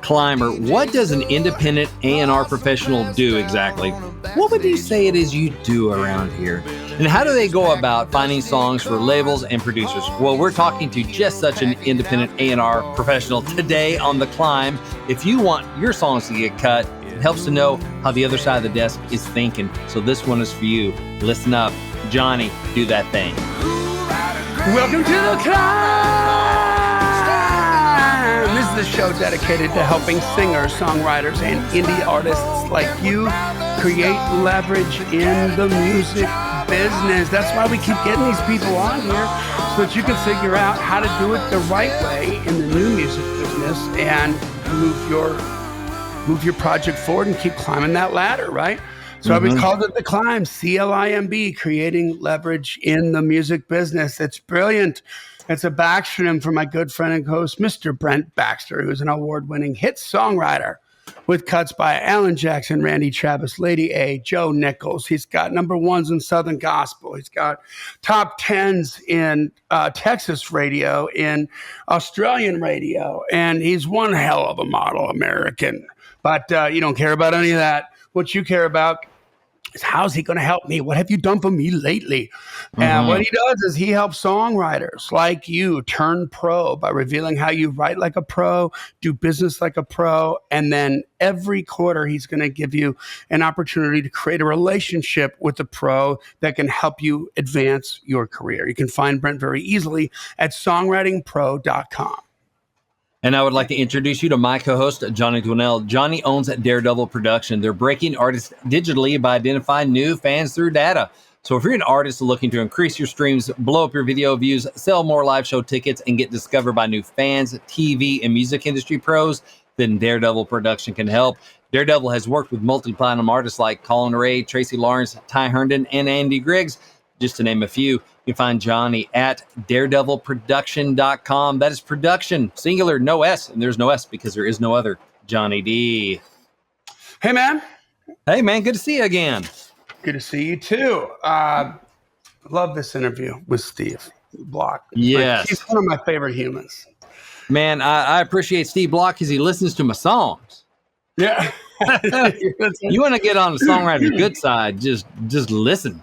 Climber, what does an independent A&R professional do exactly? What would you say it is you do around here? And how do they go about finding songs for labels and producers? Well, we're talking to just such an independent A&R professional today on The Climb. If you want your songs to get cut, it helps to know how the other side of the desk is thinking. So this one is for you. Listen up. Johnny, do that thing. Welcome to The Climb! This is the show dedicated to helping singers, songwriters, and indie artists like you create leverage in the music business. That's why we keep getting these people on here, so that you can figure out how to do it the right way in the new music business and move your project forward and keep climbing that ladder, right? So we called it The Climb, C.L.I.M.B, creating leverage in the music business. It's brilliant. It's a backstream for my good friend and host, Mr. Brent Baxter, who's an award-winning hit songwriter with cuts by Alan Jackson, Randy Travis, Lady A, Joe Nichols. He's got number ones in Southern Gospel. He's got top tens in Texas radio, in Australian radio, and he's one hell of a model American. But you don't care about any of that. What you care about is how's he going to help me? What have you done for me lately? And what he does is he helps songwriters like you turn pro by revealing how you write like a pro, do business like a pro, and then every quarter he's going to give you an opportunity to create a relationship with the pro that can help you advance your career. You can find Brent very easily at songwritingpro.com. And I would like to introduce you to my co-host, Johnny Dwinell. Johnny owns Daredevil Production. They're breaking artists digitally by identifying new fans through data. So if you're an artist looking to increase your streams, blow up your video views, sell more live show tickets, and get discovered by new fans, TV, and music industry pros, then Daredevil Production can help. Daredevil has worked with multi-platinum artists like Colin Ray, Tracy Lawrence, Ty Herndon, and Andy Griggs, just to name a few. You can find Johnny at daredevilproduction.com. That is production, singular, no S. And there's no S because there is no other Johnny D. Hey, man. Hey, man. Good to see you again. Good to see you, too. Love this interview with Steve Bloch. Yes. He's one of my favorite humans. Man, I appreciate Steve Bloch because he listens to my songs. Yeah. You want to get on the songwriter's good side, just listen.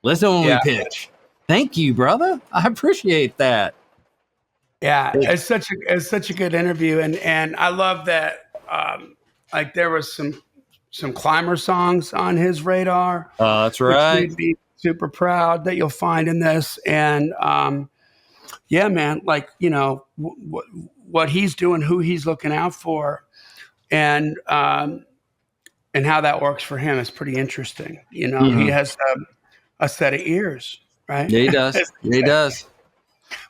Listen when we pitch. Thank you, brother. I appreciate that. Yeah, it's such a good interview, and I love that. Like there was some Climber songs on his radar. That's right. Which we'd be super proud that you'll find in this, and yeah, man. Like what he's doing, who he's looking out for, and how that works for him is pretty interesting. He has a set of ears. Right? Yeah, he does. He does.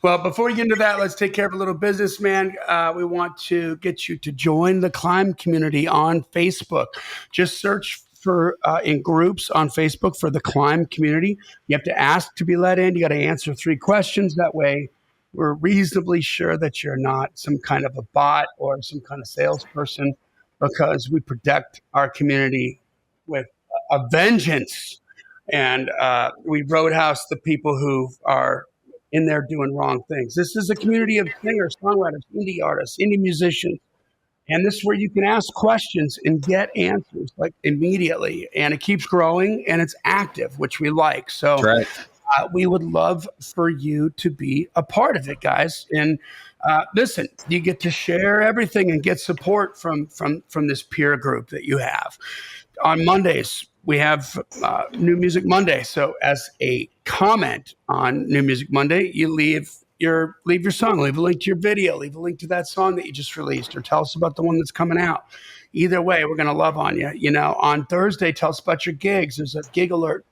Well, before we get into that, let's take care of a little business, man. We want to get you to join the Climb community on Facebook. Just search for in groups on Facebook for the Climb community. You have to ask to be let in. You got to answer 3 questions. That way, we're reasonably sure that you're not some kind of a bot or some kind of salesperson, because we protect our community with a vengeance. And we roadhouse the people who are in there doing wrong things. This is a community of singers, songwriters, indie artists, indie musicians. And this is where you can ask questions and get answers like immediately. And it keeps growing and it's active, which we like. So right. We would love for you to be a part of it, guys. And listen, you get to share everything and get support from this peer group that you have. On Mondays, we have New Music Monday. So as a comment on New Music Monday, you leave your song, leave a link to your video, leave a link to that song that you just released, or tell us about the one that's coming out. Either way, we're going to love on you. On Thursday, tell us about your gigs. There's a gig alert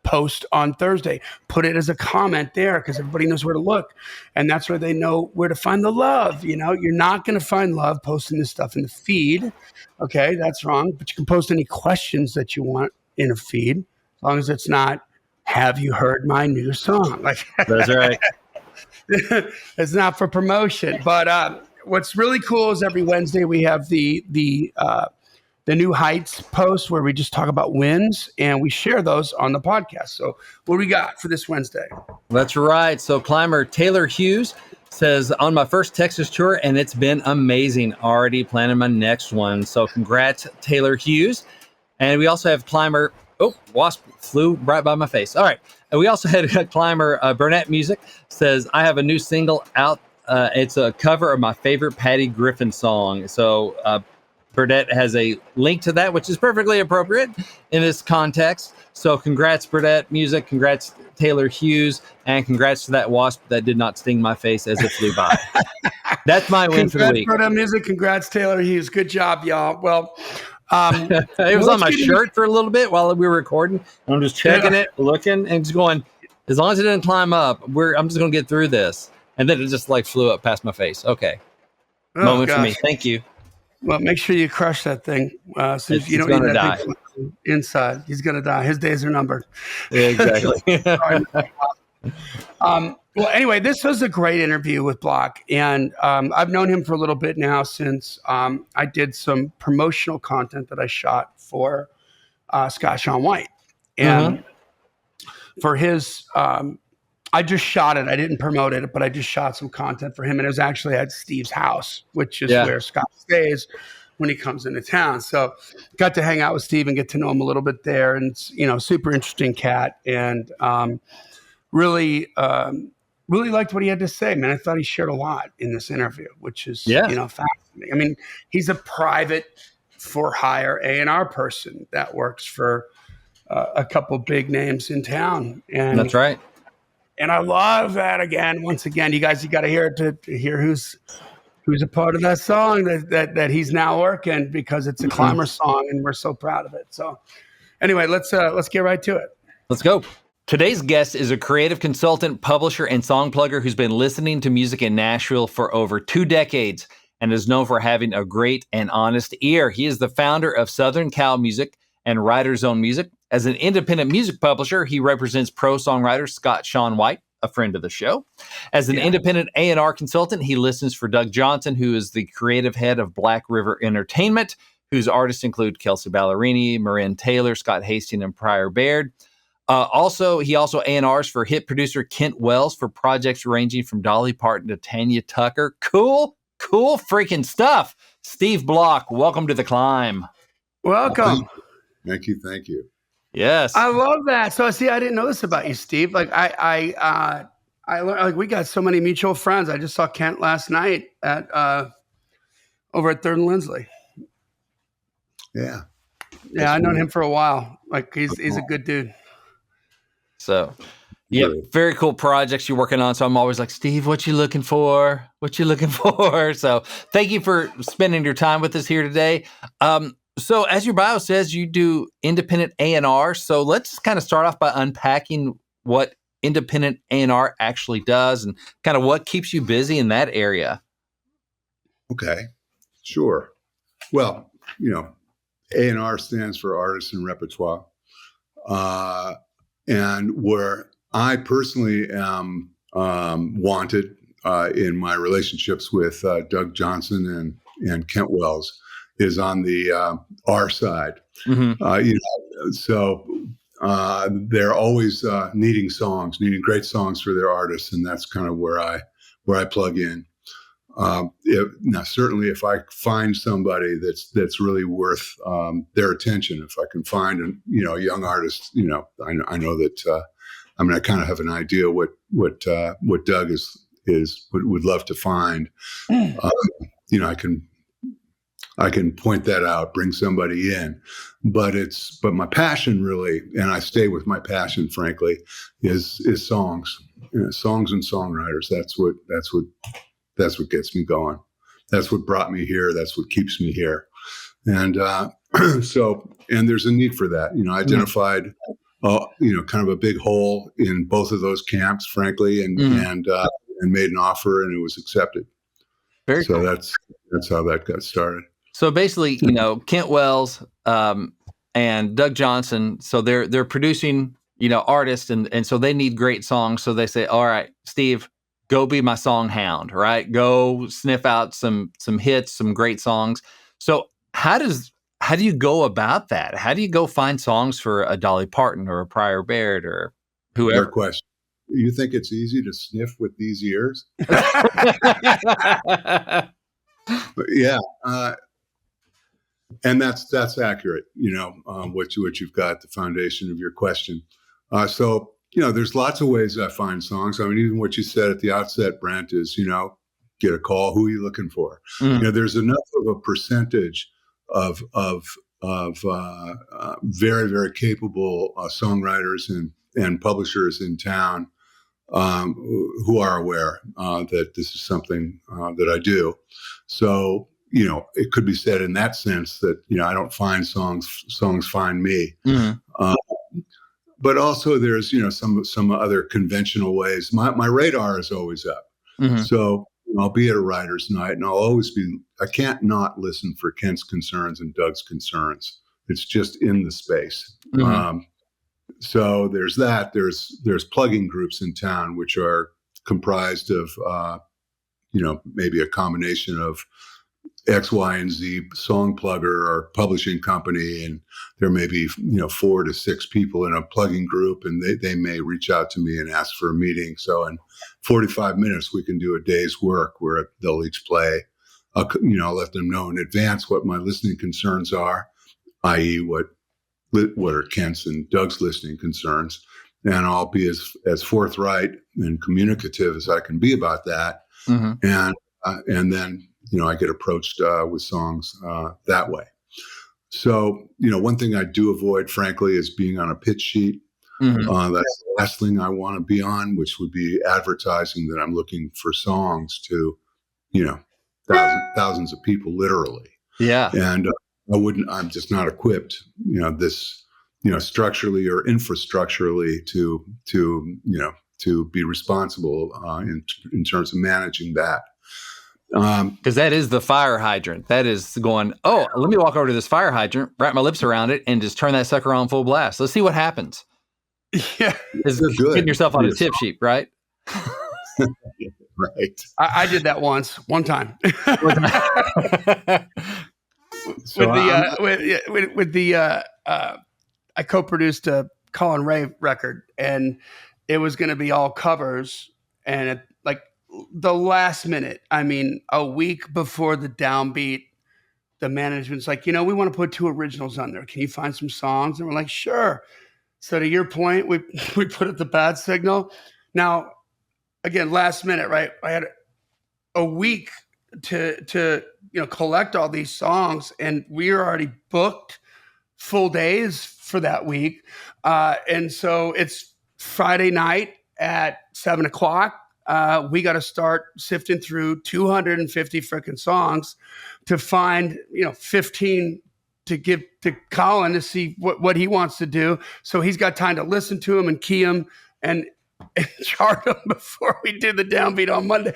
post on Thursday. Put it as a comment there because everybody knows where to look. And that's where they know where to find the love. You're not going to find love posting this stuff in the feed. Okay, that's wrong. But you can post any questions that you want in a feed, as long as it's not, have you heard my new song? Like that's right. It's not for promotion. But what's really cool is every Wednesday we have the New Heights post where we just talk about wins, and we share those on the podcast. So what do we got for this Wednesday? That's right. So climber Taylor Hughes says, on my first Texas tour, and it's been amazing. Already planning my next one. So congrats, Taylor Hughes. And we also have climber. Oh, wasp flew right by my face. All right. And we also had a climber, Burnett Music, says, I have a new single out. It's a cover of my favorite Patty Griffin song. So Burdett has a link to that, which is perfectly appropriate in this context. So congrats, Burdett Music. Congrats, Taylor Hughes. And congrats to that wasp that did not sting my face as it flew by. That's my win for the week. Burdett Music. Congrats, Taylor Hughes. Good job, y'all. Well, it was on my shirt for a little bit while we were recording. I'm just checking it, looking, and just going, as long as it didn't climb up, I'm just going to get through this. And then it just like flew up past my face. Okay. Moment for me. Thank you. Well, make sure you crush that thing. So you don't need that thing inside. He's going to die. His days are numbered. Yeah, exactly. Well, anyway, this was a great interview with Bloch. And I've known him for a little bit now since I did some promotional content that I shot for Scott Shawn White. And for his, I just shot it. I didn't promote it, but I just shot some content for him. And it was actually at Steve's house, which is where Scott stays when he comes into town. So got to hang out with Steve and get to know him a little bit there. And, super interesting cat. And really liked what he had to say, man. I thought he shared a lot in this interview, which is, fascinating. I mean, he's a private for-hire A&R person that works for a couple big names in town. And that's right. And I love that. Once again, you got to hear it to hear who's a part of that song that he's now working, because it's a climber song and we're so proud of it. So anyway, let's get right to it. Let's go. Today's guest is a creative consultant, publisher, and song plugger who's been listening to music in Nashville for over 2 decades and is known for having a great and honest ear. He is the founder of Southern Cal Music and Writer's Own Music. As an independent music publisher, he represents pro songwriter Scott Shawn White, a friend of the show. As an independent A&R consultant, he listens for Doug Johnson, who is the creative head of Black River Entertainment, whose artists include Kelsey Ballerini, Marin Taylor, Scott Hastings, and Pryor Baird. He also A&Rs for hit producer Kent Wells for projects ranging from Dolly Parton to Tanya Tucker. Cool freaking stuff. Steve Bloch, welcome to the Climb. Welcome. Thank you. Yes, I love that. So see, I didn't know this about you, Steve. Like I learned, like, we got so many mutual friends. I just saw Kent last night at over at 3rd and Lindsley. Yeah, I've known him for a while. Like he's a good dude. So, very cool projects you're working on. So I'm always like, Steve, what you looking for? So thank you for spending your time with us here today. So as your bio says, you do independent A&R. So let's kind of start off by unpacking what independent A&R actually does and kind of what keeps you busy in that area. Okay, sure. Well, A&R stands for Artists and Repertoire. And where I personally am wanted in my relationships with Doug Johnson and Kent Wells is on the R side. So they're always needing great songs for their artists, and that's kind of where I plug in. Certainly, if I find somebody that's really worth their attention, if I can find a young artist, I know that I kind of have an idea what Doug would love to find. I can point that out, bring somebody in, but my passion really, and I stay with my passion, frankly, is songs, songs and songwriters. That's what gets me going. That's what brought me here. That's what keeps me here. And and there's a need for that. I identified, kind of a big hole in both of those camps, frankly, and made an offer, and it was accepted. Very cool. That's how that got started. So basically, Kent Wells and Doug Johnson, so they're producing, artists, and so they need great songs. So they say, all right, Steve, go be my song hound, right? Go sniff out some hits, some great songs. So how do you go about that? How do you go find songs for a Dolly Parton or a Pryor Baird or whoever? Fair question. You think it's easy to sniff with these ears? But yeah, and that's accurate. What you've got, the foundation of your question. So there's lots of ways I find songs. I mean, even what you said at the outset, Brent, is get a call. Who are you looking for? There's enough of a percentage of very, very capable songwriters and publishers in town who are aware that this is something that I do. So it could be said in that sense that I don't find songs find me. But also there's some other conventional ways. My radar is always up. So I'll be at a writer's night, and I can't not listen for Kent's concerns and Doug's concerns. It's just in the space. So there's that. There's plugging groups in town, which are comprised of maybe a combination of X, Y, and Z song plugger or publishing company, and there may be 4 to 6 people in a plugging group, and they may reach out to me and ask for a meeting. So in 45 minutes we can do a day's work where they'll each play. I'll let them know in advance what my listening concerns are, i.e. what are Kent's and Doug's listening concerns, and I'll be as forthright and communicative as I can be about that. And then I get approached with songs that way. So one thing I do avoid, frankly, is being on a pitch sheet. That's the last thing I want to be on, which would be advertising that I'm looking for songs to thousands of people, literally. Yeah. And I'm just not equipped, structurally or infrastructurally to be responsible in terms of managing that. Because that is the fire hydrant. That is going, let me walk over to this fire hydrant, wrap my lips around it, and just turn that sucker on full blast. Let's see what happens. Yeah. Is getting yourself on a tip sheet, right? Right. I did that one time. So I co-produced a C.L.I.M.B record, and it was going to be all covers, and the last minute, a week before the downbeat, the management's like, we want to put 2 originals on there. Can you find some songs? And we're like, sure. So to your point, we put up the Bad Signal. Now, again, last minute, right? I had a week to collect all these songs, and we were already booked full days for that week. And so it's Friday night at 7:00. We got to start sifting through 250 freaking songs to find 15 to give to Colin to see what he wants to do. So he's got time to listen to him and key him and chart them before we do the downbeat on Monday.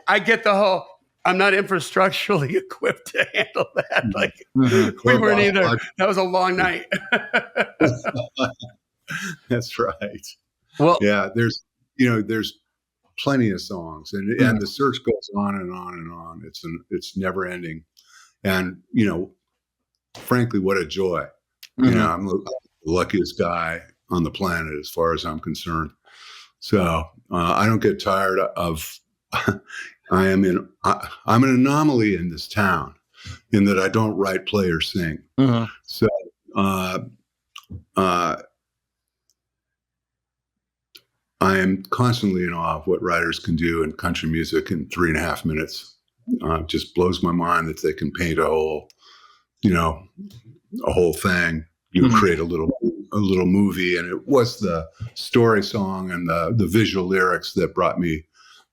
I get the whole, I'm not infrastructurally equipped to handle that. We weren't either. That was a long night. That's right. Well, yeah, there's plenty of songs, and the search goes on and on and on. It's never ending. And, frankly, what a joy. I'm the luckiest guy on the planet as far as I'm concerned. So I don't get tired of, I'm an anomaly in this town in that I don't write, play, or sing. So I am constantly in awe of what writers can do in country music in 3.5 minutes. It just blows my mind that they can paint a whole thing. Create a little movie, and it was the story song and the visual lyrics that brought me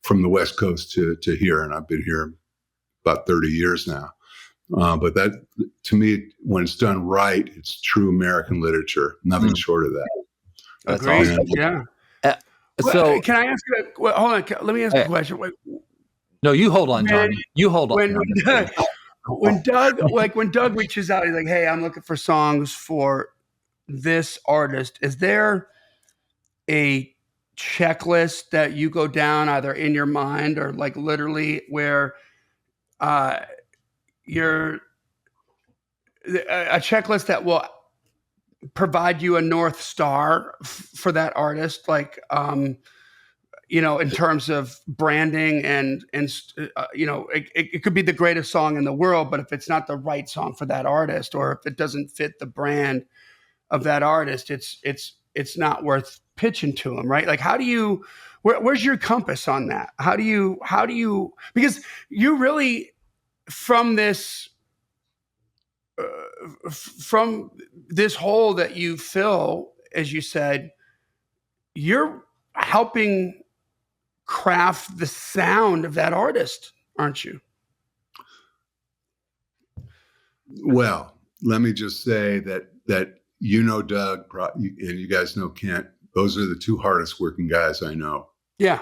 from the West Coast to here, and I've been here about 30 years now. But that, to me, when it's done right, it's true American literature. Nothing short of that. That's Agreed. awesome. Yeah. So can I ask you? Hold on. Let me ask you a question. No, you hold on, Johnny. You hold on. When Doug reaches out, he's like, "Hey, I'm looking for songs for this artist." Is there a checklist that you go down either in your mind or literally where you're a checklist that will provide you a North Star for that artist? Like, in terms of branding and it could be the greatest song in the world, but if it's not the right song for that artist, or if it doesn't fit the brand of that artist, it's not worth pitching to them, right? Like, where's your compass on that? How do you, because you really, from this hole that you fill, as you said, you're helping craft the sound of that artist, aren't you? Well, let me just say that Doug, and you guys know Kent. Those are the two hardest working guys I know. Yeah.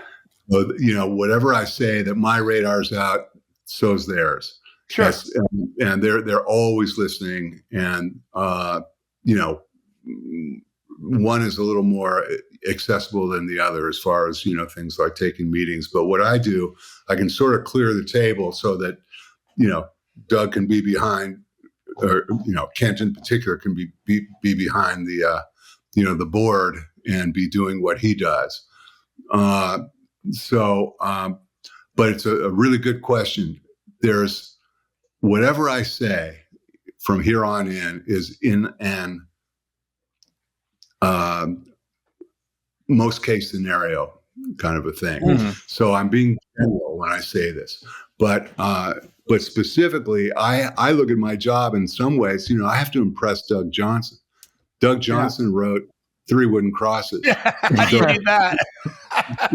So, whatever I say, that my radar's out, so's theirs. Sure. And they're always listening. And one is a little more accessible than the other as far as things like taking meetings. But what I do, I can sort of clear the table so that Doug can be behind, or Kent in particular can be behind the board and be doing what he does. But it's a really good question. There's whatever I say from here on in is in an most case scenario kind of a thing. Mm-hmm. So I'm being general when I say this, but specifically, I look at my job in some ways. I have to impress Doug Johnson. Doug Johnson wrote 3 Wooden Crosses. You need that. I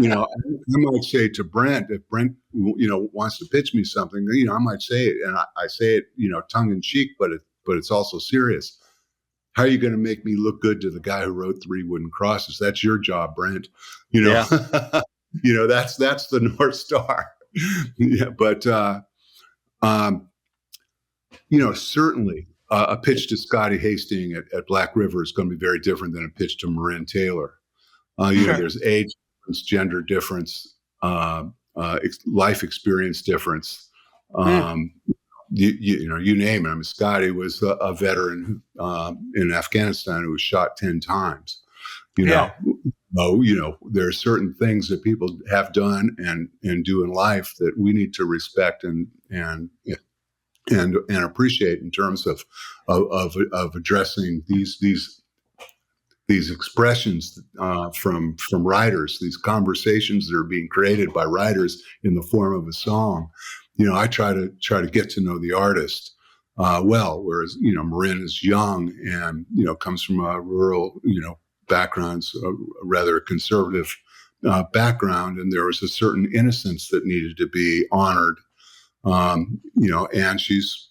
might say to Brent, if Brent, wants to pitch me something, I might say it, and I say it, tongue in cheek, but it's also serious. How are you going to make me look good to the guy who wrote 3 Wooden Crosses? That's your job, Brent. That's the North Star. Yeah, but certainly a pitch to Scotty Hastings at Black River is going to be very different than a pitch to Marin Taylor. Sure. There's age difference, gender difference, life experience difference. You name it. I mean, Scotty was a veteran in Afghanistan who was shot 10 times. There are certain things that people have done and do in life that we need to respect and appreciate in terms of addressing these expressions from writers, these conversations that are being created by writers in the form of a song. I try to get to know the artist well, whereas Marin is young and comes from a rural background, so a rather conservative background, and there was a certain innocence that needed to be honored. And she's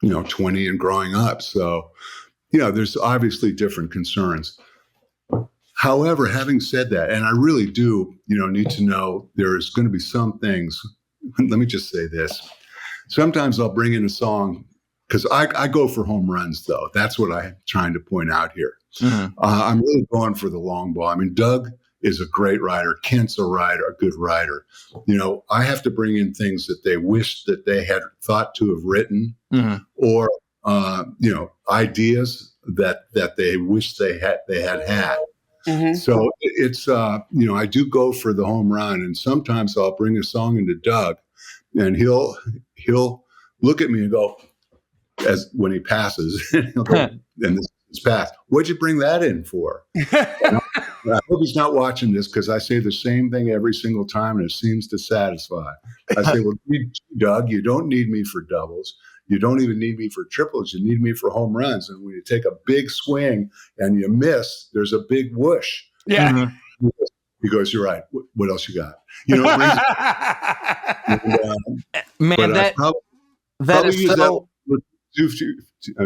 20 and growing up, so there's obviously different concerns. However, having said that, and I really do need to know, there's going to be some things. Let me just say this. Sometimes I'll bring in a song, because I go for home runs, though. That's what I'm trying to point out here. Mm-hmm. I'm really going for the long ball. I mean, Doug is a great writer. Kent's a good writer. I have to bring in things that they wish that they had thought to have written, mm-hmm. or, ideas that they wish they had. Mm-hmm. So it's, I do go for the home run, and sometimes I'll bring a song into Doug, and he'll look at me and go, as when he passes, and he'll go, and this is passed. What'd you bring that in for? I hope he's not watching this, because I say the same thing every single time, and it seems to satisfy. I say, well, Doug, you don't need me for doubles. You don't even need me for triples. You need me for home runs. And when you take a big swing and you miss, there's a big whoosh. Yeah. Mm-hmm. He goes, you're right. What else you got? Man, that is so...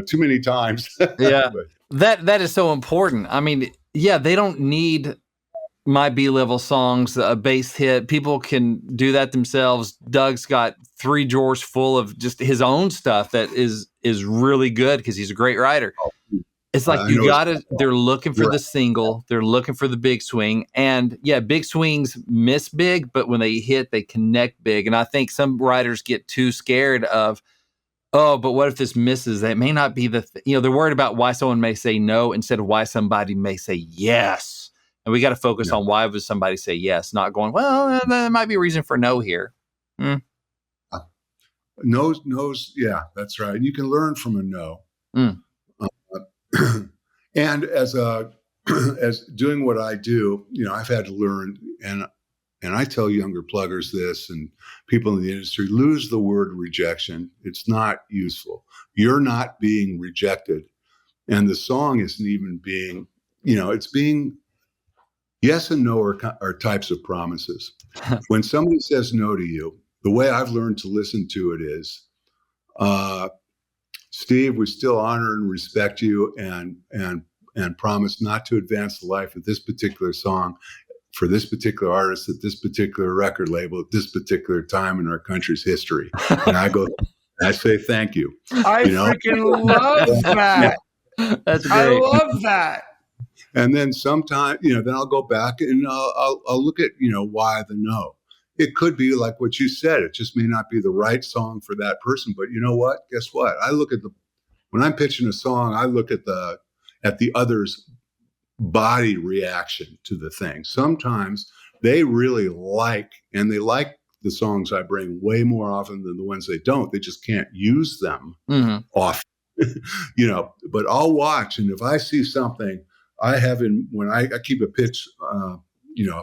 too many times. Yeah. That is so important. I mean, yeah, they don't need my B-level songs, a bass hit. People can do that themselves. Doug's got 3 drawers full of just his own stuff that is really good, because he's a great writer. It's like they're looking for the single, they're looking for the big swing, and yeah, big swings miss big, but when they hit, they connect big. And I think some writers get too scared of oh, but what if this misses? That may not be they're worried about why someone may say no instead of why somebody may say yes. And we got to focus on why would somebody say yes, not going, well, there might be a reason for no here. No's, yeah, that's right. You can learn from a no. And as doing what I do, I've had to learn, and I tell younger pluggers this and people in the industry, lose the word rejection. It's not useful. You're not being rejected. And the song isn't even being, it's being, yes and no are types of promises. When somebody says no to you, the way I've learned to listen to it is, Steve, we still honor and respect you and promise not to advance the life of this particular song for this particular artist at this particular record label at this particular time in our country's history. And I say thank you. I freaking love that. That's great. I love that. And then sometime, then I'll go back and I'll look at, why the no. It could be like what you said. It just may not be the right song for that person. But you know what? Guess what? When I'm pitching a song, I look at the other's body reaction to the thing. Sometimes they really like the songs I bring way more often than the ones they don't. They just can't use them often, but I'll watch. And if I see something I have when I keep a pitch, a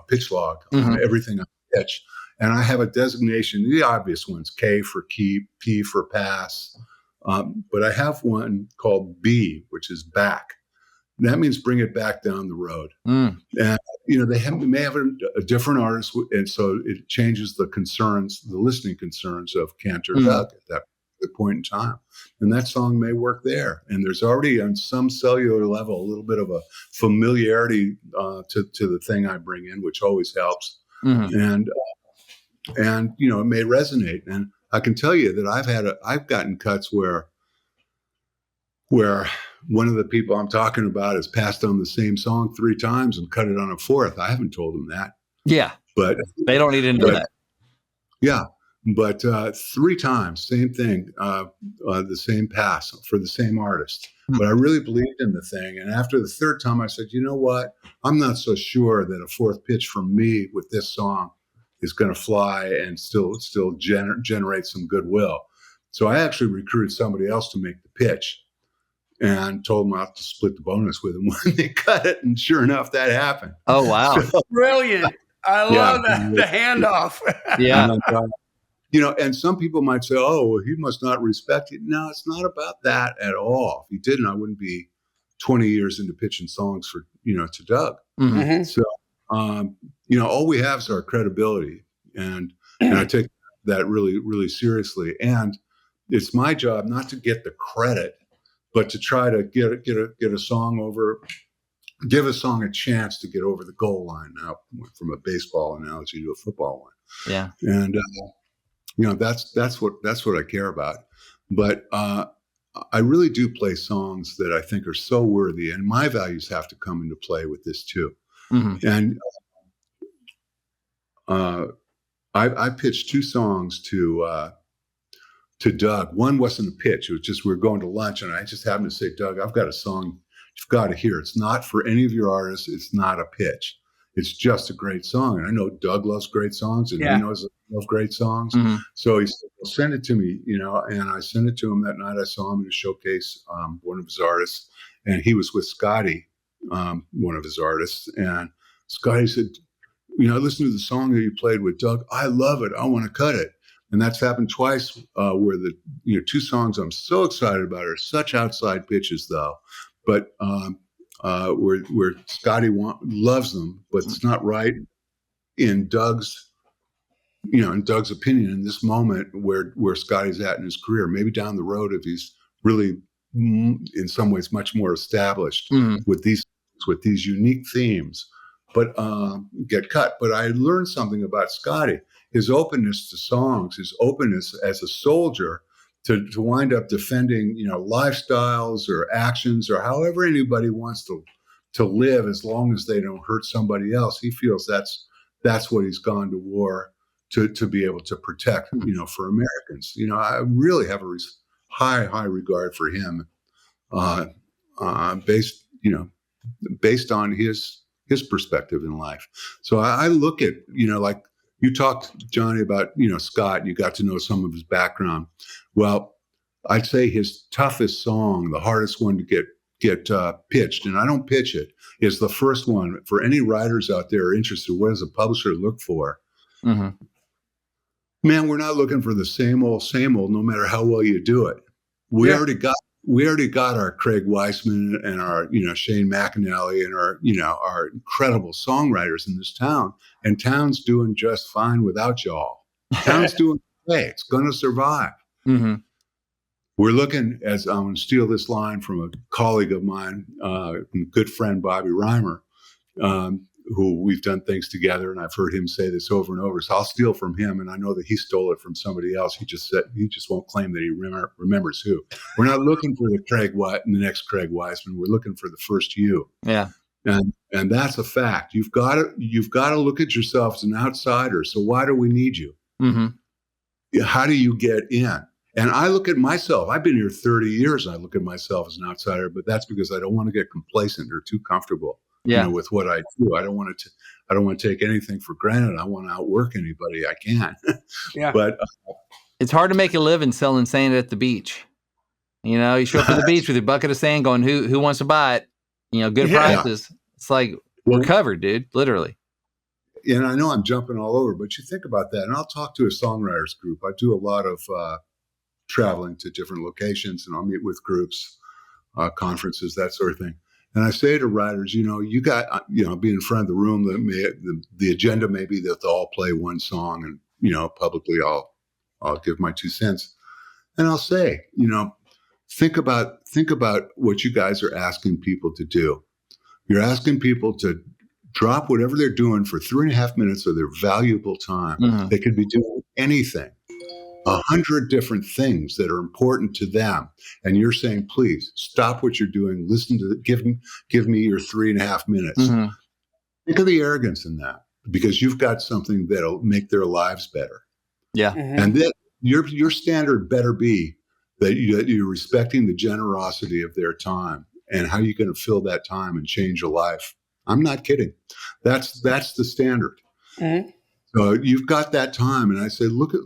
pitch log on everything I pitch, and I have a designation, the obvious ones, K for keep, P for pass. But I have one called B, which is back. That means bring it back down the road. And, they may have a different artist. And so it changes the listening concerns of Cantor Doug at that point in time. And that song may work there. And there's already on some cellular level, a little bit of a familiarity to the thing I bring in, which always helps. And it may resonate. And I can tell you that I've gotten cuts where one of the people I'm talking about has passed on the same song 3 times and cut it on a 4th. I haven't told them that. Yeah. But they don't need to know that. Yeah. But 3 times, same thing, the same pass for the same artist. But I really believed in the thing. And after the 3rd time, I said, you know what? I'm not so sure that a 4th pitch from me with this song is going to fly and still generate some goodwill. So I actually recruited somebody else to make the pitch and told them I'll have to split the bonus with them when they cut it. And sure enough, that happened. Oh, wow. So, brilliant. I love that. The handoff. Yeah. And some people might say, oh, well, he must not respect it. No, it's not about that at all. If he didn't, I wouldn't be 20 years into pitching songs for, to Doug. So, all we have is our credibility. And I take that really, really seriously. And it's my job not to get the credit, but to try to get a song over, give a song a chance to get over the goal line. Now, from a baseball analogy to a football one. Yeah. And, that's what I care about. But I really do play songs that I think are so worthy, and my values have to come into play with this too. And I pitched 2 songs to Doug. One wasn't a pitch; it was just we were going to lunch, and I just happened to say, Doug, I've got a song you've got to hear. It's not for any of your artists. It's not a pitch. It's just a great song. And I know Doug loves great songs, and he knows I love great songs. So he said, well, send it to me, and I sent it to him that night. I saw him at a showcase, one of his artists, and he was with Scotty, one of his artists. And Scotty said, listen to the song that you played with Doug. I love it. I want to cut it. And that's happened twice where the 2 songs I'm so excited about are such outside pitches, though. But where Scotty loves them, but it's not right in Doug's opinion in this moment where Scotty's at in his career. Maybe down the road, if he's really in some ways much more established with these unique themes, but get cut. But I learned something about Scotty, his openness to songs, his openness as a soldier to wind up defending, lifestyles or actions or however anybody wants to live, as long as they don't hurt somebody else. He feels that's what he's gone to war to be able to protect, for Americans. I really have a high regard for him, based on his perspective in life. So I look at, like you talked, Johnny, about, Scott, you got to know some of his background. Well, I'd say his toughest song, the hardest one to get pitched, and I don't pitch it, is the first one. For any writers out there interested, what does a publisher look for? Mm-hmm. Man, we're not looking for the same old, no matter how well you do it. We already got our Craig Weissman and our, Shane McAnally and our incredible songwriters in this town. And town's doing just fine without y'all. Town's doing okay. It's going to survive. Mm-hmm. We're looking, as I'm going to steal this line from a colleague of mine, good friend Bobby Reimer, who we've done things together, and I've heard him say this over and over. So I'll steal from him, and I know that he stole it from somebody else. He just won't claim that he remembers who. We're not looking for the next Craig Weissman. We're looking for the first you. Yeah, and that's a fact. You've got to look at yourself as an outsider. So why do we need you? Mm-hmm. How do you get in? And I look at myself. I've been here 30 years, and I look at myself as an outsider. But that's because I don't want to get complacent or too comfortable. With what I do. I don't want to take anything for granted. I want to outwork anybody I can. Yeah. But it's hard to make a living selling sand at the beach. You show up at the beach with your bucket of sand going, who wants to buy it? Good prices. It's like, we're covered, dude, literally. And I know I'm jumping all over, but you think about that. And I'll talk to a songwriters group. I do a lot of traveling to different locations, and I'll meet with groups, conferences, that sort of thing. And I say to writers, you got, be in front of the room. The agenda may be that they'll all play one song, and publicly I'll give my 2 cents, and I'll say, think about what you guys are asking people to do. You're asking people to drop whatever they're doing for 3.5 minutes of their valuable time. Mm-hmm. They could be doing anything. 100 different things that are important to them. And you're saying, please stop what you're doing. Listen to give me your 3.5 minutes. Mm-hmm. Think of the arrogance in that, because you've got something that'll make their lives better. Yeah. Mm-hmm. And that your standard better be that you're respecting the generosity of their time, and how you're going to fill that time and change a life. I'm not kidding. That's the standard. Mm-hmm. So you've got that time, and I said, look at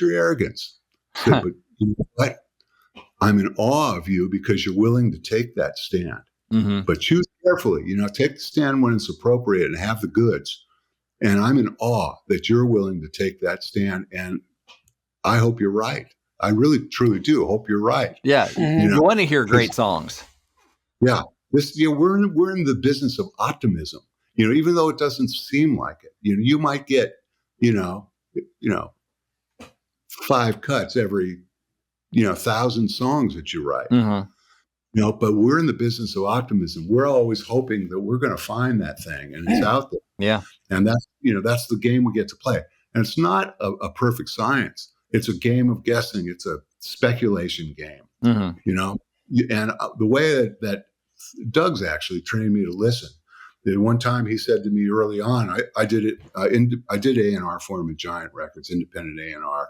your arrogance. I said, but you know what? I'm in awe of you because you're willing to take that stand. Mm-hmm. But choose carefully. Take the stand when it's appropriate and have the goods. And I'm in awe that you're willing to take that stand. And I hope you're right. I really, truly do hope you're right. Yeah, mm-hmm. You want to hear great songs. Yeah, we're in the business of optimism. Even though it doesn't seem like it, you might get, 5 cuts every, 1,000 songs that you write. Mm-hmm. But we're in the business of optimism. We're always hoping that we're going to find that thing, and it's out there. Yeah, and that's the game we get to play. And it's not a perfect science. It's a game of guessing. It's a speculation game. Mm-hmm. And the way that Doug's actually trained me to listen. One time he said to me early on, I did it. I did A&R for him at Giant Records, independent A&R,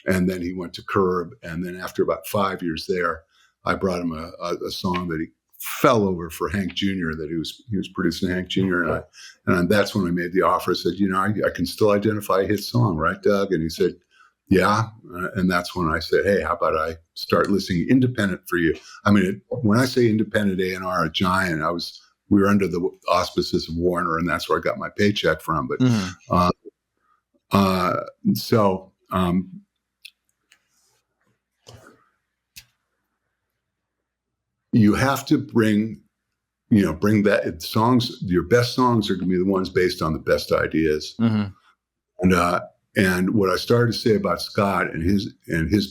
and then he went to Curb, and then after about 5 years there, I brought him a song that he fell over for Hank Jr. that he was producing Hank Jr. and that's when I made the offer. I said, I can still identify a hit song, right, Doug? And he said, yeah. And that's when I said, hey, how about I start listening independent for you? I mean, when I say independent A&R at Giant, we were under the auspices of Warner, and that's where I got my paycheck from. But you have to bring that songs. Your best songs are going to be the ones based on the best ideas. Mm-hmm. And what I started to say about Scott and his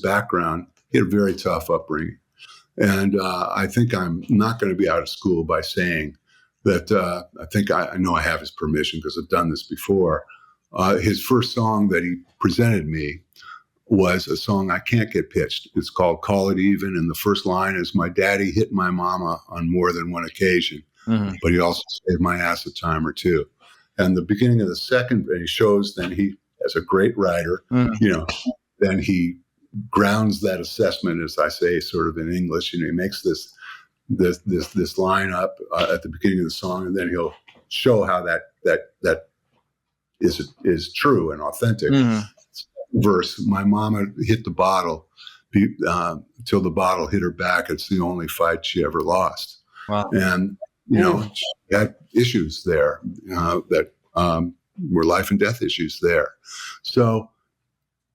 background, he had a very tough upbringing. And I think I'm not going to be out of school by saying that I think I know I have his permission because I've done this before. His first song that he presented me was a song I can't get pitched. It's called Call It Even. And the first line is, my daddy hit my mama on more than one occasion, but he also saved my ass a time or two. And the beginning of the second, and he shows then he, as a great writer, then he grounds that assessment, as I say, sort of in English. He makes this line up at the beginning of the song, and then he'll show how that is true and authentic. Verse: my mama hit the bottle till the bottle hit her back. It's the only fight she ever lost. Wow. And she had issues there that were life and death issues there. So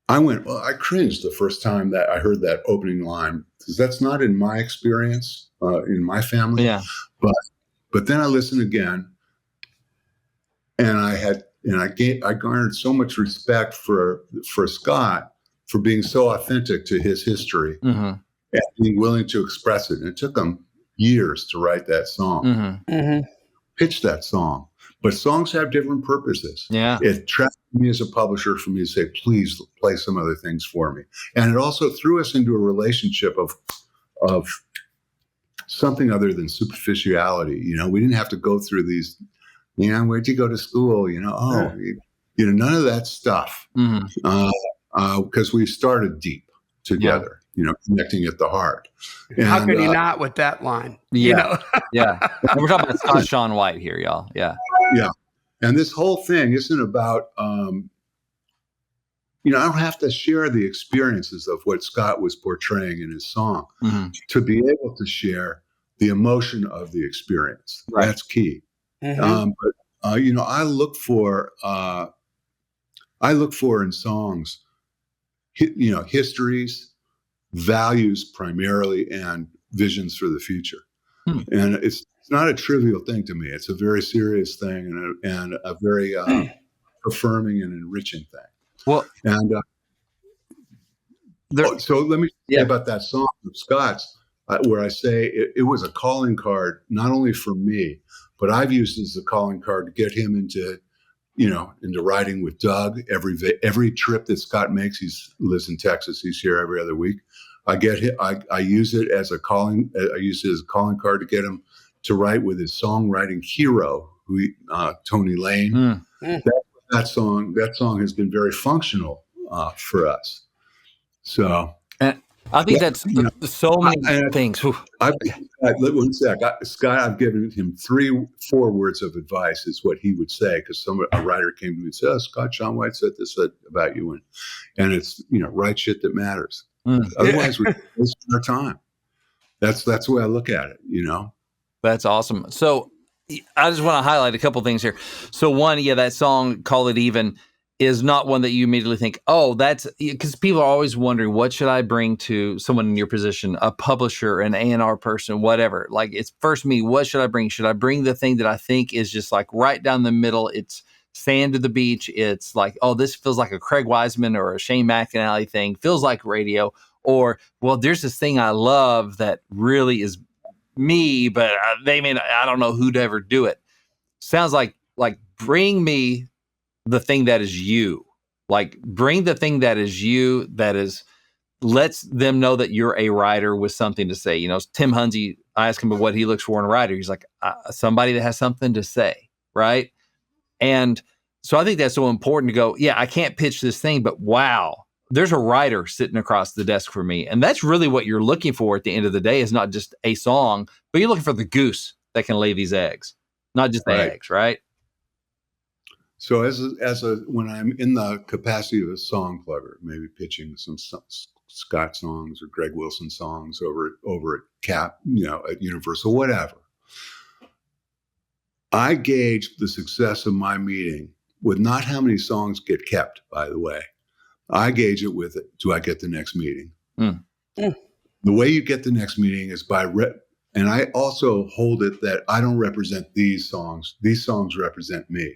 I cringed the first time that I heard that opening line, because that's not in my experience, in my family. Yeah. But then I listened again, and I garnered so much respect for Scott for being so authentic to his history and being willing to express it. And it took him years to write that song, pitch that song. But songs have different purposes. Yeah. It attracted me as a publisher for me to say, please play some other things for me. And it also threw us into a relationship of something other than superficiality. We didn't have to go through these, where'd you go to school? None of that stuff. Because we started deep together, connecting at the heart. And, how could you not with that line? Yeah. Yeah. And we're talking about Scott Shawn White here, y'all. Yeah. Yeah. And this whole thing isn't about, I don't have to share the experiences of what Scott was portraying in his song to be able to share the emotion of the experience. Right. That's key. But I look for in songs, histories, values primarily, and visions for the future. And it's not a trivial thing to me. It's a very serious thing and a very affirming and enriching thing. Well, and so let me say about that song of Scott's, where I say it was a calling card, not only for me, but I've used it as a calling card to get him into writing with Doug. Every trip that Scott makes, he lives in Texas. He's here every other week. I use it as a calling. I use it as a calling card to get him to write with his songwriting hero, Tony Lane. That song has been very functional for us. So. I think that's so many things. One sec. Scott, I've given him 3-4 words of advice is what he would say, because a writer came to me and said, Scott Shawn White said this about you. And it's, write shit that matters. Otherwise, we're wasting our time. That's the way I look at it, That's awesome. So I just want to highlight a couple things here. So one, that song, Call It Even, is not one that you immediately think, that's because people are always wondering, what should I bring to someone in your position, a publisher, an A&R person, whatever. Like, it's first me, what should I bring? Should I bring the thing that I think is just like right down the middle? It's sand to the beach. It's like, this feels like a Craig Wiseman or a Shane McAnally thing, feels like radio. Or, well, there's this thing I love that really is me, but I don't know who'd ever do it. Sounds like bring me the thing that is you. Like, bring the thing that is you, that is, lets them know that you're a writer with something to say. Tim Hunzy, I asked him what he looks for in a writer. He's like, somebody that has something to say, right? And so I think that's so important to go, I can't pitch this thing, but wow, there's a writer sitting across the desk for me. And that's really what you're looking for at the end of the day, is not just a song, but you're looking for the goose that can lay these eggs, not just the eggs, right? So when I'm in the capacity of a song plugger, maybe pitching some Scott songs or Greg Wilson songs over at Cap, at Universal, whatever, I gauge the success of my meeting with not how many songs get kept, by the way. I gauge it with, do I get the next meeting? The way you get the next meeting is by and I also hold it that I don't represent these songs. These songs represent me.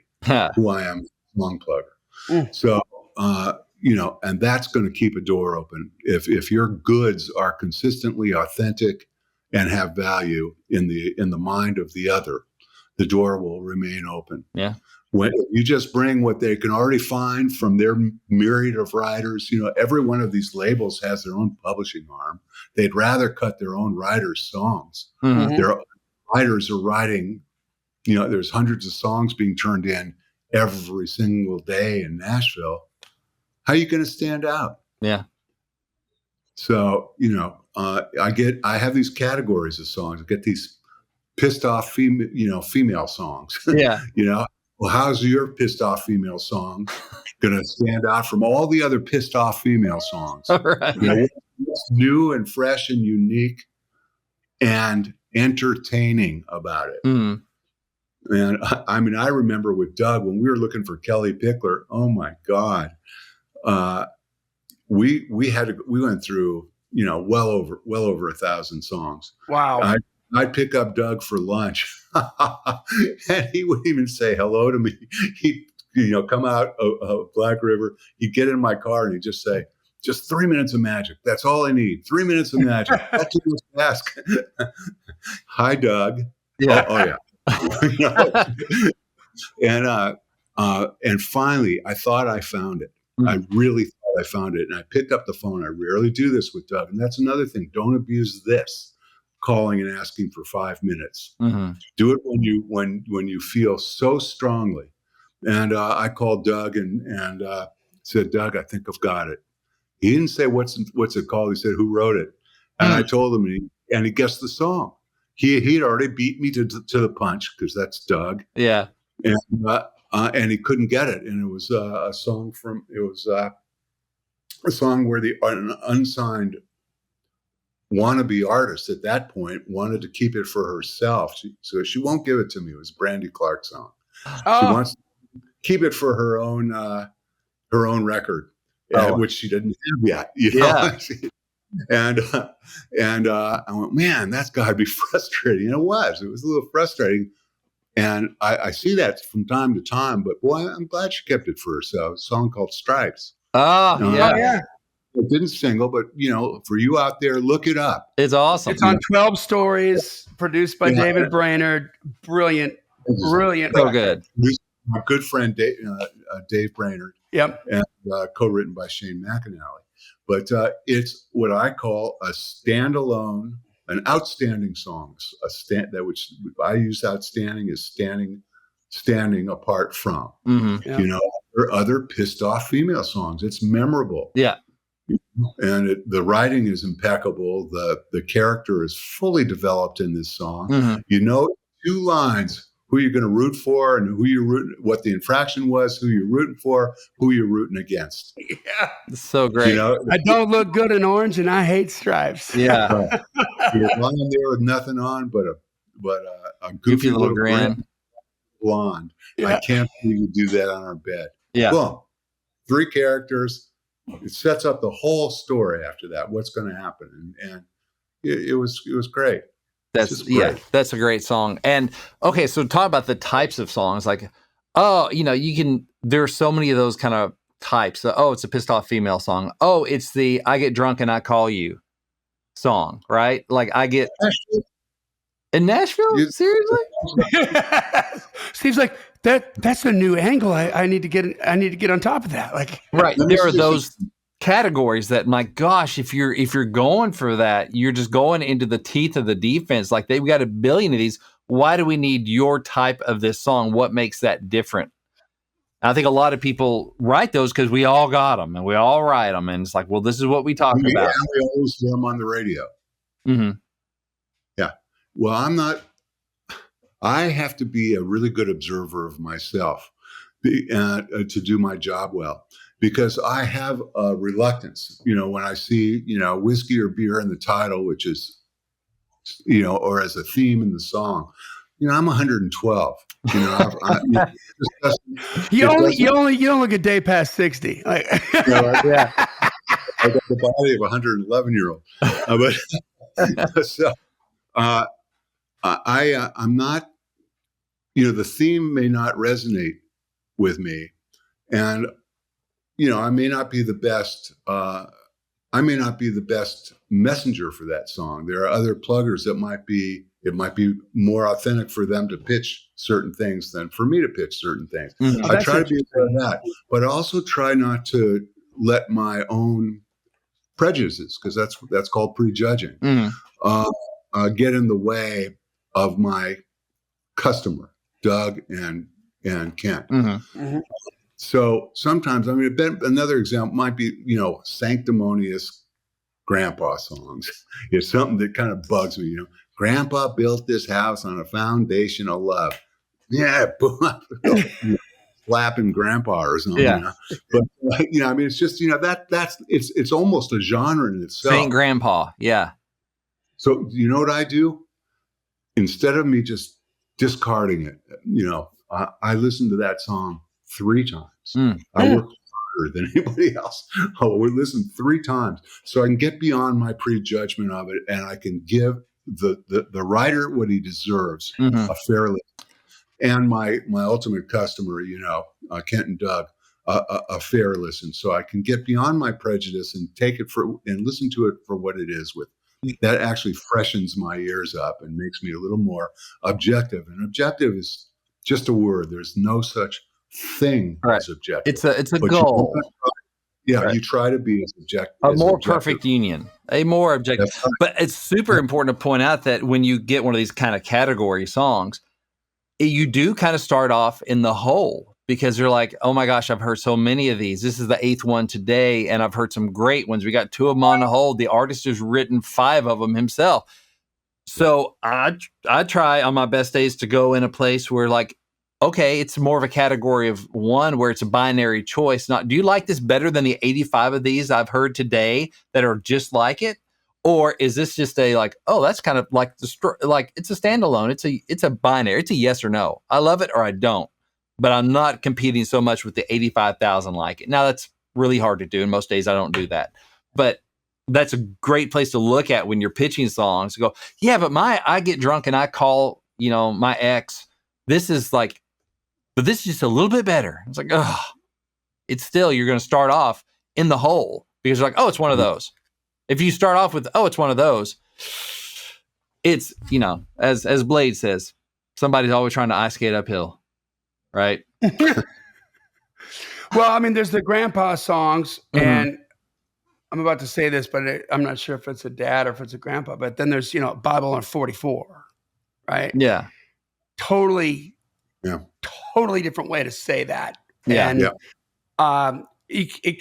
Who I am, song plugger. So, and that's going to keep a door open. If your goods are consistently authentic and have value in the mind of the other, the door will remain open. Yeah. When you just bring what they can already find from their myriad of writers, every one of these labels has their own publishing arm. They'd rather cut their own writers' songs. Their writers are writing. There's hundreds of songs being turned in every single day in Nashville. How are you going to stand out? Yeah. So, I have these categories of songs. I get these pissed off female songs. Yeah. Well, how's your pissed off female song going to stand out from all the other pissed off female songs? All right. What's new and fresh and unique and entertaining about it? Mm. And I remember with Doug, when we were looking for Kelly Pickler, oh my God, we went through, well over 1,000 songs. Wow. I'd pick up Doug for lunch and he wouldn't even say hello to me. He'd, come out of Black River. He'd get in my car and he'd just say, just 3 minutes of magic. That's all I need. 3 minutes of magic. That's too much to ask. Hi, Doug. Yeah. And finally, I thought I found it. Mm. I really thought I found it. And I picked up the phone. I rarely do this with Doug. And that's another thing. Don't abuse this, calling and asking for 5 minutes. Mm-hmm. Do it when you feel so strongly. And I called Doug and said, Doug, I think I've got it. He didn't say what's it called. He said, who wrote it? And I told him, and he guessed the song. He'd already beat me to the punch, because that's Doug. Yeah. And he couldn't get it. And it was a song where an unsigned wannabe artist at that point wanted to keep it for herself. So she won't give it to me. It was a Brandy Clark song. Oh. She wants to keep it for her own record, which she didn't have yet. Yeah. And I went, man, that's got to be frustrating. And it was a little frustrating. And I see that from time to time, but boy, I'm glad she kept it for herself. A song called Stripes. Oh, yeah. It didn't single, but for you out there, look it up. It's awesome. It's on 12 Stories, produced by David Brainerd. Brilliant. So good. My good friend Dave Brainerd. Yep. And co-written by Shane McAnally. But it's what I call a standalone, an outstanding song. Which I use outstanding as standing apart from. Mm-hmm. Yeah. Other pissed off female songs. It's memorable. Yeah. And the writing is impeccable. The character is fully developed in this song. Mm-hmm. 2 lines: who you're going to root for, and what the infraction was, who you're rooting for, who you're rooting against. Yeah. It's so great. I don't look good in orange, and I hate stripes. Yeah. You're lying there with nothing on but a goofy little grin. Blonde. Yeah. I can't believe you do that on our bed. Yeah. Boom. 3 characters. It sets up the whole story after that. What's going to happen? And it was great. That's a great song. And okay, so talk about the types of songs. Like, there are so many of those kind of types. It's a pissed off female song. Oh, it's the I get drunk and I call you song, right? Like in Nashville? Seriously? Steve's like, that's a new angle. I need to get on top of that. Like, right. There are those categories that, my gosh, if you're going for that, you're just going into the teeth of the defense. Like, they've got a billion of these. Why do we need your type of this song? What makes that different? I think a lot of people write those because we all got them and we all write them, and it's like, well, this is what we talk about. And we always hear them on the radio. Mm-hmm. Yeah. Well, I have to be a really good observer of myself to do my job well, because I have a reluctance, when I see, whiskey or beer in the title, which is, or as a theme in the song, I'm 112. You don't look a day past 60. Like, yeah. I got the body of a 111-year-old. I'm not, the theme may not resonate with me, and I may not be the best. I may not be the best messenger for that song. There are other pluggers that it might be more authentic for them to pitch certain things than for me to pitch certain things. Mm-hmm. I try to be aware of that, but I also try not to let my own prejudices, because that's called prejudging, get in the way of my customer, Doug and Kent. Mm-hmm. Mm-hmm. So sometimes, another example might be, sanctimonious grandpa songs. It's something that kind of bugs me, Grandpa built this house on a foundation of love. Yeah, slapping grandpa or something. Yeah. But I mean, it's just it's almost a genre in itself. Saint Grandpa. Yeah. So you know what I do? Instead of me just discarding it, I listen to that song 3 times. I work harder than anybody else. I would listen 3 times so I can get beyond my prejudgment of it, and I can give the writer what he deserves, a fair listen. And my ultimate customer, Kent and Doug, a fair listen, so I can get beyond my prejudice and take it and listen to it for what it is. That actually freshens my ears up and makes me a little more objective. And objective is just a word. There's no such thing as objective. It's a goal. You try to be as objective. A more perfect union. A more objective. Right. But it's super important to point out that when you get one of these kind of category songs, you do kind of start off in the hole because you're like, oh my gosh, I've heard so many of these. This is the 8th one today, and I've heard some great ones. We got 2 of them on the hold. The artist has written 5 of them himself. So I try on my best days to go in a place where, like, okay, it's more of a category of 1 where it's a binary choice. Not, do you like this better than the 85 of these I've heard today that are just like it? Or is this just a like, oh, that's kind of like it's a standalone. It's a binary. It's a yes or no. I love it or I don't. But I'm not competing so much with the 85,000 like it. Now that's really hard to do, and most days I don't do that. But that's a great place to look at when you're pitching songs. Go, yeah, but I get drunk and I call my ex. This is like, but this is just a little bit better. It's like, oh, it's still you're going to start off in the hole because you're like, oh, it's one of those. If you start off with, oh, it's one of those, it's, as Blade says, somebody's always trying to ice skate uphill, right? Well, I mean, there's the grandpa songs, and I'm about to say this, but I'm not sure if it's a dad or if it's a grandpa, but then there's, Bible on 44, right? Yeah. Totally different way to say that. Yeah. And,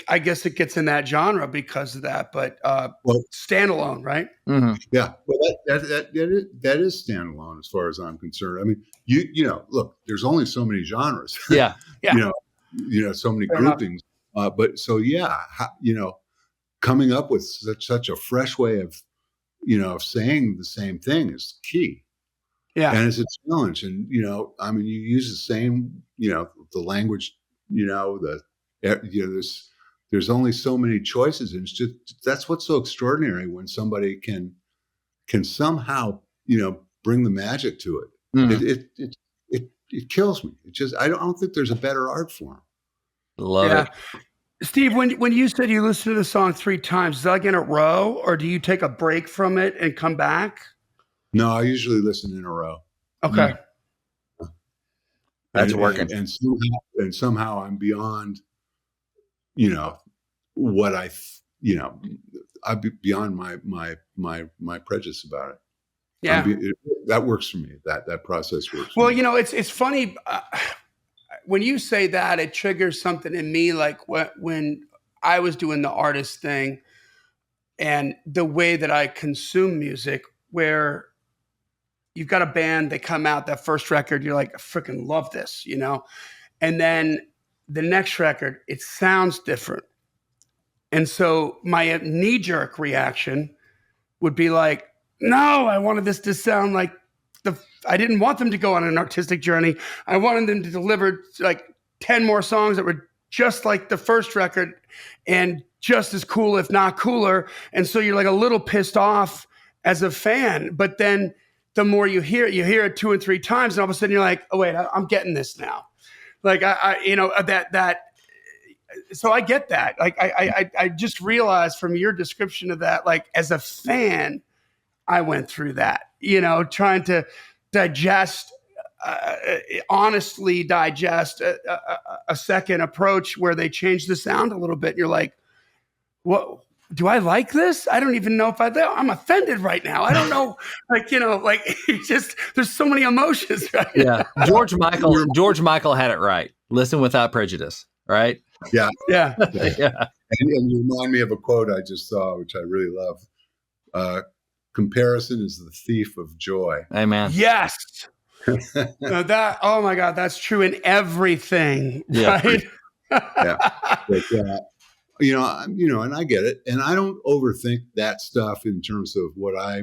I guess it gets in that genre because of that, but standalone, right? Mm-hmm. Yeah, well, that is standalone as far as I'm concerned. I mean, look, there's only so many genres. Yeah, so many groupings. But so coming up with such a fresh way of saying the same thing is key. Yeah, and it's a challenge. And I mean, you use the same, the language, there's only so many choices, and it's just that's what's so extraordinary when somebody can somehow bring the magic to it. It kills me. It just I don't think there's a better art form. Love it, Steve. When you said you listen to the song 3 times, is that like in a row, or do you take a break from it and come back? No, I usually listen in a row. Okay, that's working. And somehow I'm beyond. What I'd be beyond my prejudice about it. Yeah, that works for me. That process works. Well, it's funny when you say that, it triggers something in me. Like when I was doing the artist thing, and the way that I consume music, where you've got a band, they come out, that first record, you're like, I freaking love this, and then the next record, it sounds different. And so my knee-jerk reaction would be like, no, I wanted this to sound like I didn't want them to go on an artistic journey. I wanted them to deliver like 10 more songs that were just like the first record and just as cool, if not cooler. And so you're like a little pissed off as a fan. But then the more you hear it 2 and 3 times, and all of a sudden you're like, oh, wait, I'm getting this now. Like so I get that. Like I just realized from your description of that, like as a fan, I went through that, trying to honestly digest a second approach where they changed the sound a little bit. You're like, what? Do I like this? I don't even know if I'm offended right now. I don't know. There's so many emotions. Right? Yeah. George Michael had it right. Listen without prejudice. Right. Yeah. Yeah. Yeah. And you remind me of a quote I just saw, which I really love. Comparison is the thief of joy. Amen. Yes. That, oh my God, that's true in everything, Yeah. right? Yeah. But, and I get it. And I don't overthink that stuff in terms of what I,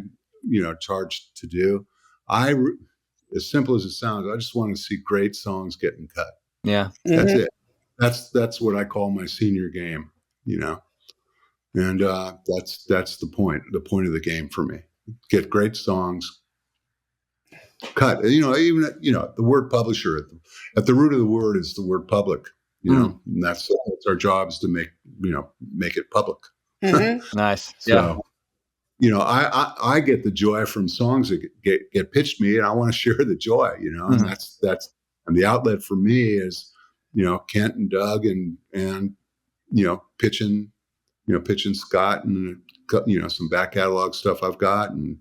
charged to do. As simple as it sounds, I just want to see great songs getting cut. Yeah. That's it. That's what I call my senior game, and that's the point of the game for me. Get great songs cut. Even the word publisher at the root of the word is the word public. And that's our job is to make it public. Nice. So, I get the joy from songs that get pitched me, and I want to share the joy. And that's and the outlet for me is Kent and Doug and pitching Scott and some back catalog stuff I've got, and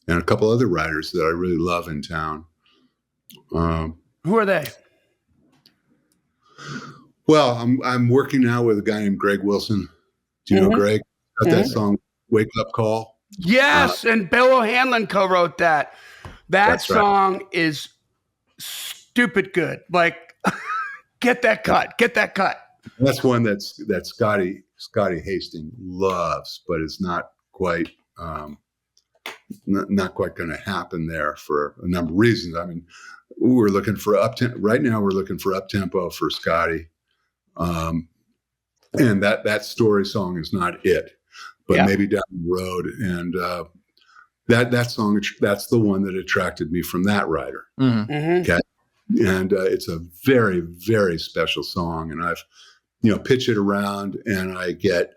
a couple other writers that I really love in town. Who are they? Well, I'm working now with a guy named Greg Wilson. Do you know Greg? Got that song "Wake Up Call"? Yes, and Bill O'Hanlon co-wrote that. That song is stupid good. Like, get that cut. That's one that Scotty Hastings loves, but it's not quite not quite going to happen there for a number of reasons. I mean, we're looking for right now. We're looking for up tempo for Scotty, and that story song is not it, but maybe down the road. And that song, that's the one that attracted me from that writer. Okay, and it's a very, very special song, and I've pitch it around, and I get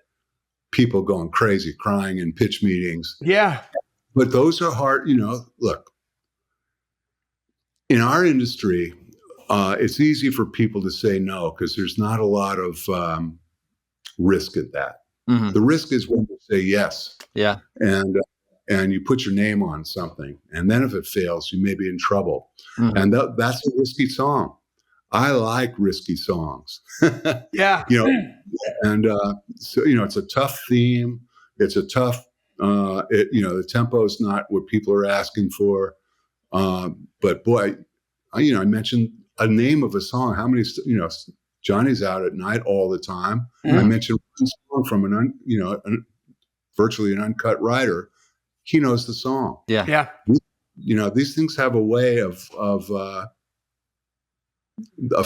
people going crazy, crying in pitch meetings. Yeah. But those are hard, look, in our industry, it's easy for people to say no, because there's not a lot of risk at that. The risk is when you say yes. Yeah. And you put your name on something, and then if it fails, you may be in trouble. And that's a risky song. I like risky songs. Yeah. And so it's a tough theme. It's a tough. The tempo is not what people are asking for. But boy, I mentioned a name of a song. How many? Johnny's out at night all the time. I mentioned one song from virtually an uncut writer. He knows the song. Yeah. Yeah. These things have a way of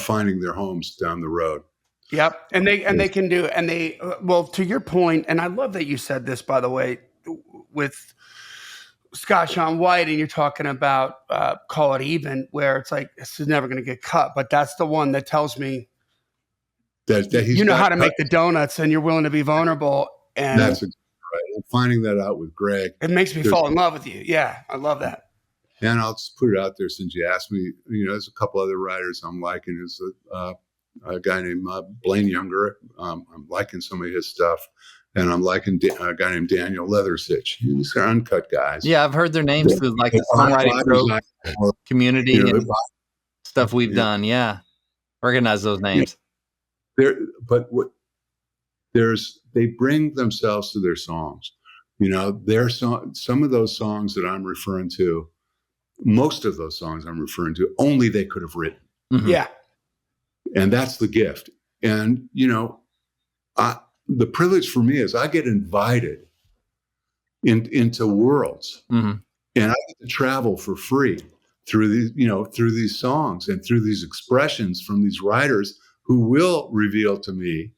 finding their homes down the road. Yep. And they can do, and they, well, to your point, and I love that you said this, by the way, with Scott Shawn White, and you're talking about Call It Even, where it's like, this is never going to get cut, but that's the one that tells me that he's how to make the donuts, and you're willing to be vulnerable. And that's exactly right. And finding that out with Greg. It makes me fall in love with you. Yeah. I love that. And I'll just put it out there since you asked me. There's a couple other writers I'm liking. There's a guy named Blaine Younger. I'm liking some of his stuff, and I'm liking a guy named Daniel Leathersitch. These are uncut guys. Yeah, I've heard their names through like the songwriting community and stuff we've done. Yeah, recognize those names. They bring themselves to their songs. Some of those songs that I'm referring to. Most of those songs I'm referring to, only they could have written. Yeah. And that's the gift. And, the privilege for me is I get invited into worlds, and I get to travel for free through these songs and through these expressions from these writers who will reveal to me,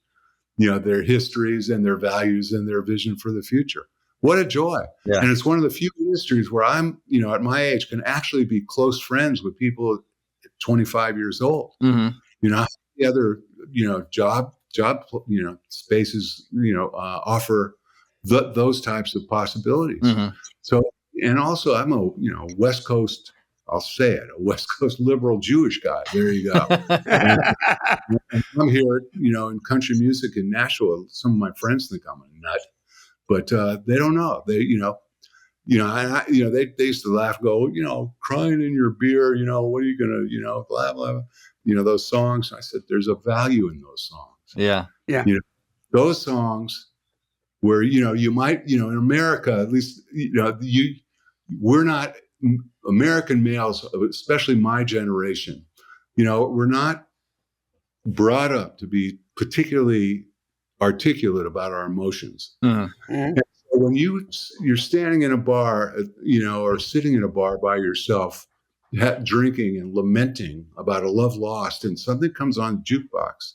their histories and their values and their vision for the future. What a joy. Yeah. And it's one of the few industries where I'm, at my age, can actually be close friends with people at 25 years old. The other, job, spaces, offer those types of possibilities. So, and also I'm a, West Coast, I'll say it, a West Coast liberal Jewish guy. There you go. and I'm here, in country music in Nashville. Some of my friends think I'm a nut. But they don't know. They, they used to laugh, go, crying in your beer, what are you gonna, blah blah, those songs. I said, there's a value in those songs. Yeah. Yeah. You know, those songs where, you might, in America, at least, we're not American males, especially my generation, we're not brought up to be particularly articulate about our emotions. Mm-hmm. And so when you're standing in a bar, or sitting in a bar by yourself, drinking and lamenting about a love lost, and something comes on the jukebox,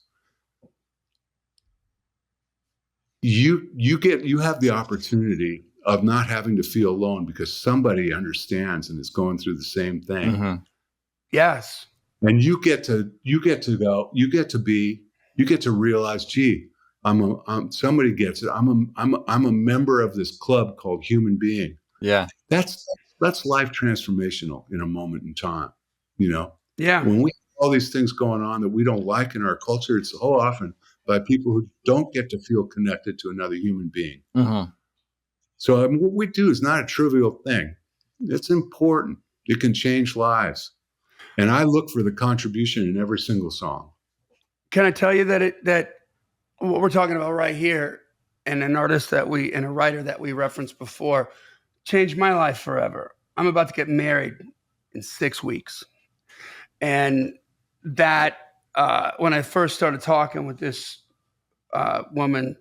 you have the opportunity of not having to feel alone because somebody understands and is going through the same thing. Mm-hmm. Yes. And you get to realize, gee, somebody gets it. I'm a member of this club called human being. Yeah. That's life transformational in a moment in time. Yeah. When we have all these things going on that we don't like in our culture, it's so often by people who don't get to feel connected to another human being. Mm-hmm. So what we do is not a trivial thing. It's important. It can change lives. And I look for the contribution in every single song. Can I tell you that what we're talking about right here, and an artist and a writer that we referenced before, changed my life forever. I'm about to get married in 6 weeks. And that, when I first started talking with this woman,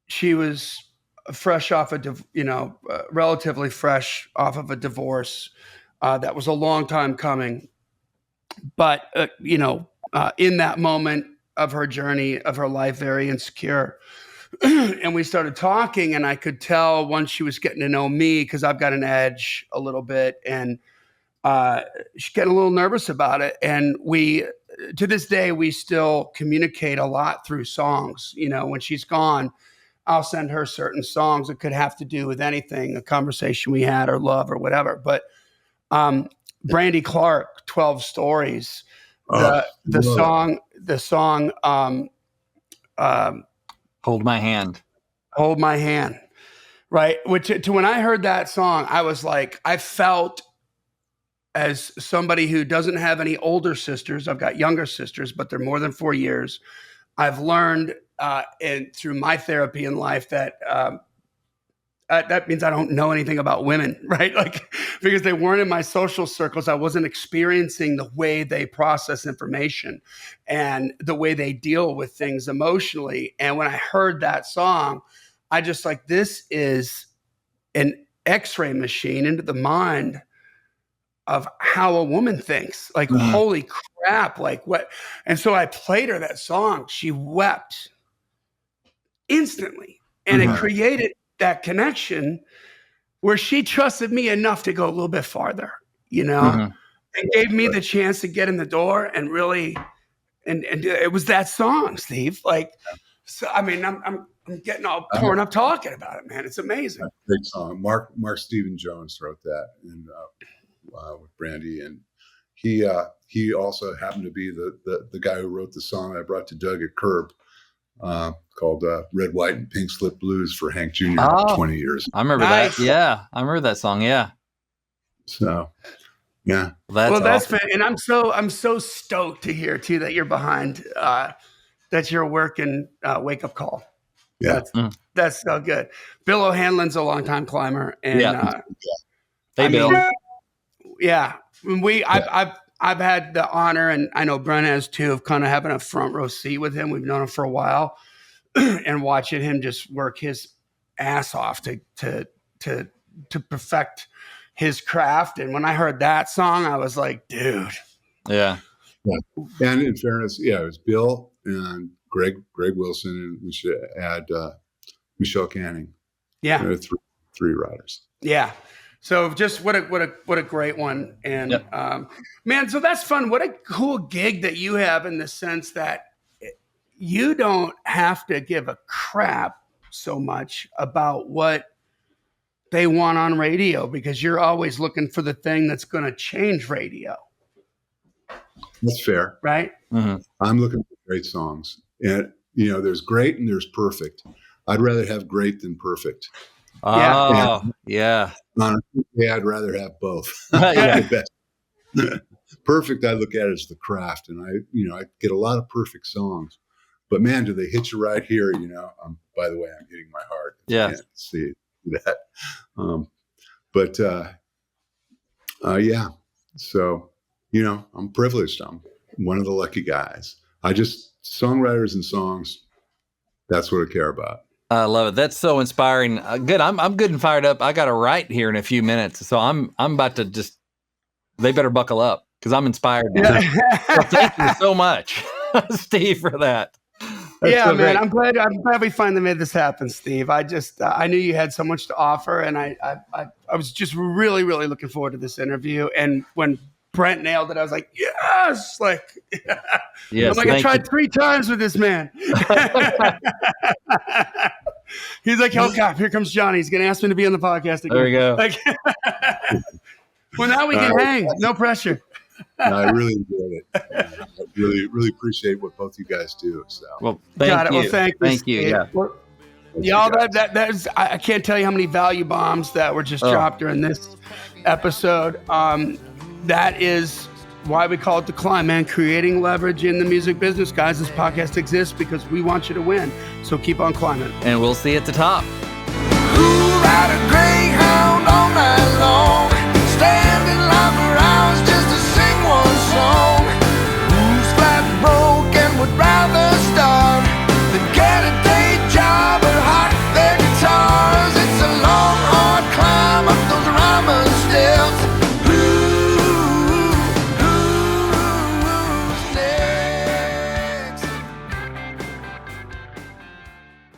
she was fresh off relatively fresh off of a divorce that was a long time coming. But, in that moment of her journey, of her life, very insecure. And we started talking, and I could tell once she was getting to know me, because I've got an edge a little bit, and she's getting a little nervous about it. And to this day, we still communicate a lot through songs. When she's gone, I'll send her certain songs that could have to do with anything, a conversation we had or love or whatever. But Brandy Clark, 12 Stories, the song Hold My Hand. Hold My Hand, right? When I heard that song, I was like, I felt, as somebody who doesn't have any older sisters, I've got younger sisters, but they're more than 4 years. I've learned through my therapy in life that that means I don't know anything about women, right? Like, because they weren't in my social circles, I wasn't experiencing the way they process information and the way they deal with things emotionally. And when I heard that song, I just like, this is an X-ray machine into the mind of how a woman thinks. Like, holy crap, like what? And so I played her that song. She wept instantly. And it created that connection where she trusted me enough to go a little bit farther, and gave me the chance to get in the door and really, and it was that song, Steve. Like, so, I mean, I'm getting all torn up talking about it, man. It's amazing. Great song. Mark Stephen Jones wrote that with Brandy, and he also happened to be the guy who wrote the song I brought to Doug at Curb, called Red, White, and Pink Slip Blues for Hank Jr. For 20 years. I remember that. Yeah, I remember that song. Yeah. So, yeah. That's awesome. And I'm so stoked to hear too that you're behind that you're working Wake Up Call. Yeah, that's so good. Bill O'Hanlon's a longtime climber, and hey, Bill. Yeah, I've had the honor, and I know Brent has too, of kind of having a front row seat with him. We've known him for a while, and watching him just work his ass off to perfect his craft. And when I heard that song, I was like, dude. Yeah. And in fairness, it was Bill and Greg Wilson, and we should add Michelle Canning. Yeah, three riders. Yeah. So just what a great one. And man, so that's fun. What a cool gig that you have, in the sense that you don't have to give a crap so much about what they want on radio, because you're always looking for the thing that's going to change radio. That's fair. Right? Mm-hmm. I'm looking for great songs. And, there's great and there's perfect. I'd rather have great than perfect. Oh, yeah. Honestly, I'd rather have both. Perfect, I look at it as the craft, and I get a lot of perfect songs, But man, do they hit you right here? By the way, I'm hitting my heart. Yeah. You can't see that. Yeah. So, I'm privileged. I'm one of the lucky guys. Songwriters and songs, that's what I care about. I love it. That's so inspiring. Good. I'm good and fired up. I got to write here in a few minutes. So I'm about to they better buckle up because I'm inspired. Yeah. So thank you so much, Steve, for that. That's yeah, so man. great. I'm glad we finally made this happen, Steve. I knew you had so much to offer, and I was just really, really looking forward to this interview. And when Brent nailed it, I was like, yes, Yes, I'm like, I tried 3 times with this man. He's like, oh God, here comes Johnny. He's going to ask me to be on the podcast again. There we go. Well, now we can hang. No pressure. No, I really enjoyed it. I really, really appreciate what both you guys do. So, well, thank you. Well, thank you. Thank you. Yeah. Y'all, that is, I can't tell you how many value bombs that were just dropped during this episode. That is why we call it The Climb, man. Creating leverage in the music business. Guys, this podcast exists because we want you to win. So keep on climbing. And we'll see you at the top. Who